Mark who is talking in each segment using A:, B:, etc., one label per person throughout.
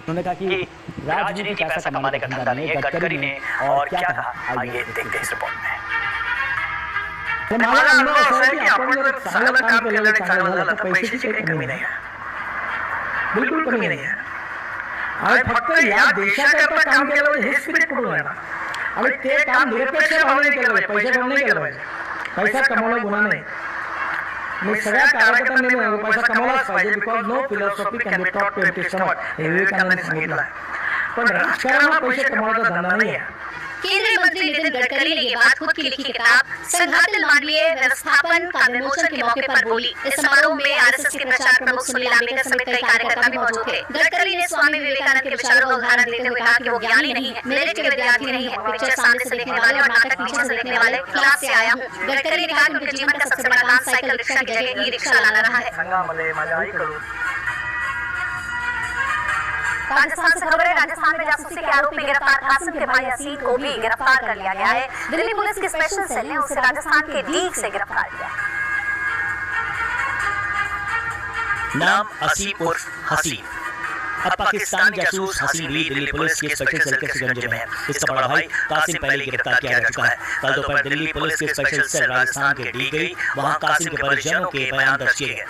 A: उन्होंने कहा कि राजनीति पैसा कमाने का धंधा नहीं है, गडकरी ने और क्या कहा आइए देखते हैं इस रिपोर्ट में।
B: मला अनुभव असा आहे की आपण जर चांगलं काम केलं, चांगलं झालं तर पैशाची काही कमी नाही आहे, बिलकुल कमी नाही आहे. आणि फक्त या देशाकरता काम केलं पाहिजे हे स्पिरिट कुठून येणार. आणि ते काम निरपेक्ष भावनेने केलं पाहिजे, पैसा कमावून नाही केलं पाहिजे. पैसा कमावणं गुन्हा नाही. मी सगळ्या कार्यकर्त्यांनी पैसा कमावलाच पाहिजे. Because no philosophy can be taught to empty stomach, हे विवेकानंदांनी सांगितलं आहे. पण राजकारणात पैसे कमावण्याचा धंदा नाही आहे.
C: केंद्रीय मंत्री नितिन गडकरी ने ये बात खुद की लिखी किताब संघातिल मानवीय व्यवस्थापन का विमोचन के मौके पर बोली। इस समारोह में आरएसएस के प्रचार प्रमुख सुनील लांबेकर समेत कई कार्यकर्ता भी मौजूद थे। गडकरी ने स्वामी विवेकानंद के विचारों का उदाहरण देते हुए कहा कि वो ज्ञानी नहीं है, मेरिट के विद्यार्थी नहीं है, पिक्चर सामने से देखने वाले और नाटक पीछे से देखने वाले क्लास से आया हूँ। गडकरी ने कहा कि उनके जीवन का सबसे बड़ा काम साइकिल रिक्शा की जगह ई रिक्शा लाना रहा है। राजस्थान से खबर है, राजस्थान में जासूसी के आरोप में गिरफ्तार कासिम के भाई असीम को भी गिरफ्तार कर लिया गया है। दिल्ली पुलिस की स्पेशल सेल ने उसे राजस्थान के डीग से गिरफ्तार किया।
A: नाम असीम उर्फ हसीम। अब पाकिस्तानी जासूस हसीम भी दिल्ली पुलिस की स्पेशल सेल के शिकंजे में है। इसका बड़ा भाई कासिम पहले गिरफ्तार किया जा चुका है। कल दोपहर दिल्ली पुलिस की स्पेशल सेल राजस्थान के डीग गई। वहां कासिम के परिजनों के बयान दर्ज किए गए,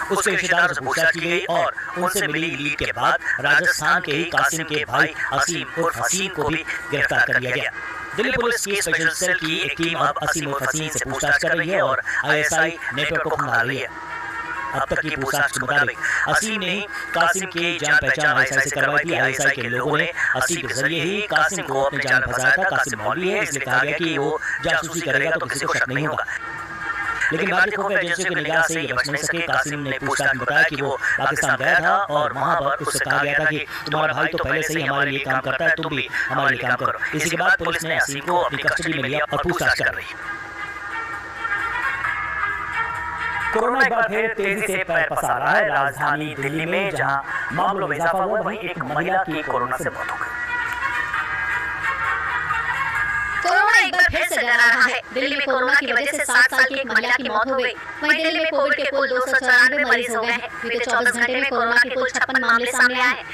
A: उसके रिश्तेदारों से पूछताछ की गई और उनसे मिली लीड के बाद राजस्थान के ही कासिम के भाई असीम उर्फ हसीम को भी गिरफ्तार कर लिया गया। दिल्ली पुलिस की स्पेशल सेल की एक टीम अब असीम उर्फ हसीम से पूछताछ कर रही है और आईएसआई नेटवर्क को खंगाल रही है। अब तक की पूछताछ के मुताबिक असीम ने ही कासिम की जान पहचान आईएसआई से करवाई थी। आईएसआई के लोगों ने असीम के जरिए ही कासिम को अपनी जान फंसाया था। कासिम मौलवी है, इसलिए कहा गया कि वो जासूसी करेगा तो किसी को शक नहीं होगा, लेकिन भारतीय खुफिया एजेंसियों की निगाह से ये बच नहीं सके। कासिम ने पूछताछ में बताया कि वो पाकिस्तान गया था और वहां पर उससे कहा गया था कि तुम्हारा भाई तो पहले से ही हमारे लिए काम करता है, तुम भी हमारे लिए काम करो। इसी के बाद पुलिस ने असीम को अपनी कस्टडी में लिया और पूछताछ कर रही है। कोरोना एक बार फिर तेजी से पैर पसार रहा है। राजधानी दिल्ली में जहां मामलों में इजाफा हुआ, वहीं एक महिला की कोरोना से मौत हो गई।
C: कोरोना एक बार फिर से डरा रहा है। दिल्ली में कोरोना की वजह से 7 साल की एक महिला की मौत हो गई। वहीं दिल्ली में कोविड के कुल 294 मरीज हो गए हैं। बीते 24 घंटे में कोरोना के कुल 56 मामले सामने आए हैं।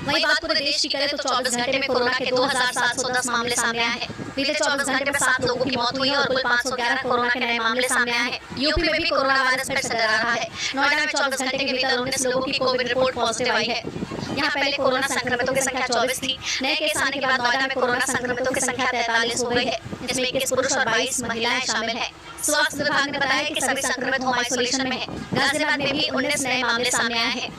C: वहीं बात पूरे देश की करें तो 24 घंटे में कोरोना के 2710 मामले सामने आए हैं। बीते 24 घंटे में 7 लोगों की मौत हुई है और कुल 511 कोरोना के नए मामले सामने आए हैं। यूपी में भी कोरोना वायरस फिर से डरा रहा है। नोएडा में 24 घंटे के भीतर 19 लोगों की कोविड रिपोर्ट पॉजिटिव आई है। यहाँ पहले कोरोना संक्रमितों की संख्या 24 थी। नए केस आने के बाद नोएडा में कोरोना संक्रमितों की संख्या 43 हो गई है। इसमें 21 पुरुष और 22 महिलाएं शामिल हैं। स्वास्थ्य विभाग ने बताया कि सभी संक्रमित होम आइसोलेशन में हैं। गाजियाबाद में भी 19 नए मामले सामने आए हैं।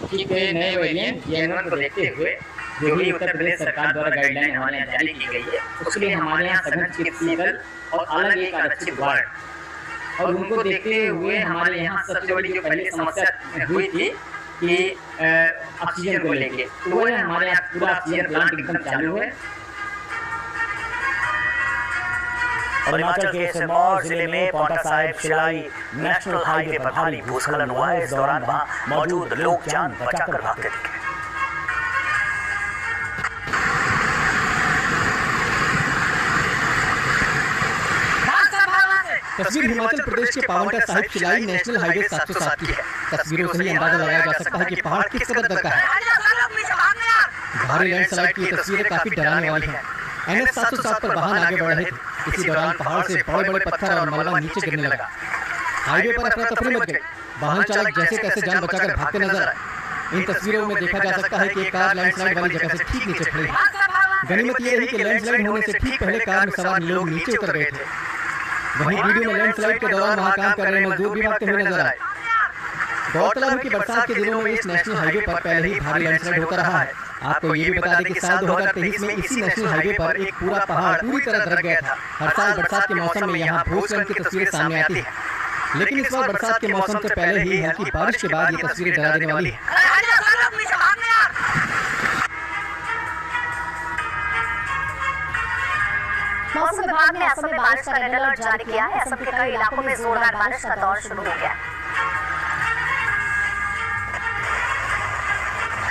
D: नए वेरिएंट जेएन1 को देखते हुए जो भी उत्तर प्रदेश सरकार द्वारा गाइडलाइन हमारे यहाँ जारी की गई है, उसके लिए हमारे यहाँ सघन चिकित्सीय दल और अलग एक आरक्षित वार्ड, और उनको देखते हुए हमारे यहाँ सबसे बड़ी जो पहले समस्या हुई थी कि ऑक्सीजन को लेके, तो वो हमारे यहाँ पूरा ऑक्सीजन प्लांट एकदम चालू है।
A: और हिमाचल के सिरमौर जिले में पांवटा साहिब शिलाई नेशनल हाईवे पर भारी भूस्खलन हुआ है। इस दौरान वहां मौजूद लोग जान बचाकर भागते दिखे।
E: तस्वीर हिमाचल प्रदेश के पावंटा साहिब शिलाई नेशनल हाईवे 707 की है। तस्वीरों से ही अंदाजा लगाया जा सकता है कि पहाड़ किस कदर दबका है। भारी लैंडस्लाइड की तस्वीरें काफी डराने वाली हैं। NH 707 पर वाहन आगे बढ़ रहे थे। इसी दौरान पहाड़ से बड़े बड़े पत्थर और मलबा नीचे गिरने लगा। हाईवे पर अफरा तफरी मच गई। वाहन चालक जैसे तैसे जान बचाकर भागते नजर आए। इन तस्वीरों में देखा जा सकता है कि एक कार लैंडस्लाइड वाली जगह से ठीक नीचे खड़ी है। गनीमत यह रही कि लैंडस्लाइड होने से ठीक पहले कार में सवार लोग नीचे उतर गए थे। वहीं वीडियो में लैंडस्लाइड के दौरान वहां काम कर रहे मजदूर भी भागते हुए नजर आए। गौरतलब है कि बरसात के दिनों में इस नेशनल हाईवे पर पहले ही भारी लैंडस्लाइड होता रहा है। आपको ये भी बता दें कि साल 2023 में इसी नेशनल हाईवे पर एक पूरा पहाड़ पूरी तरह दरक गया था। हर साल बरसात के मौसम में यहाँ भूस्खलन की तस्वीरें सामने आती है, लेकिन इस बार बरसात के मौसम से पहले ही हल्की बारिश के बाद ये तस्वीरें डरा देने वाली है।
C: मौसम विभाग ने असम में बारिश का रेड अलर्ट जारी किया है। असम के कई इलाकों में जोरदार बारिश का दौर शुरू हो गया।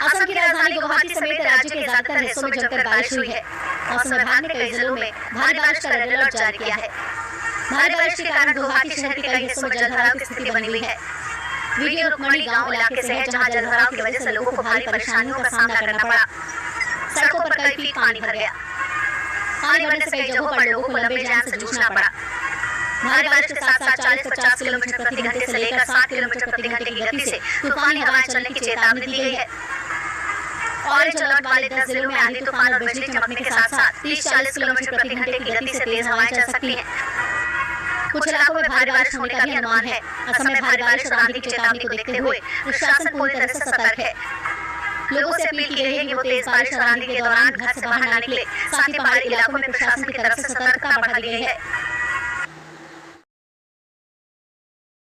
C: असम की राजधानी गुवाहाटी समेत राज्य के ज्यादातर हिस्सों में जमकर बारिश हुई है। मौसम विभाग ने कई जिलों में भारी बारिश का रेड अलर्ट जारी किया है। भारी बारिश के कारण गुवाहाटी शहर के कई हिस्सों में जलभराव की स्थिति बनी हुई है। वीडियो रुकमणी गांव इलाके से है, जहां जलभराव की वजह से लोगों को भारी परेशानियों का सामना करना पड़ा। सड़कों पर कई फीट पानी भर गया। पानी भरने से कई जगहों पर लोगों को लंबे जाम से जूझना पड़ा। भारी बारिश के साथ साथ 40-50 किलोमीटर प्रति घंटे से लेकर 60 किलोमीटर प्रति घंटे की गति से तूफानी हवाएं चलने की चेतावनी दी गई है। ऑरेंज अलर्ट वाले 10 जिलों में आंधी तूफान और बिजली चमकने के साथ साथ 30-40 किलोमीटर प्रति घंटे की गति से तेज हवाएं चल सकती हैं। कुछ इलाकों में भारी बारिश होने का भी अनुमान है। असम में भारी बारिश और आंधी की चेतावनी को देखते हुए प्रशासन पूरी तरह से सतर्क है। लोगों से अपील की गई है कि वो तेज बारिश और आंधी के दौरान घर से बाहर न निकले। साथ ही पहाड़ी इलाकों में प्रशासन की तरफ से सतर्कता बढ़ा दी गई है।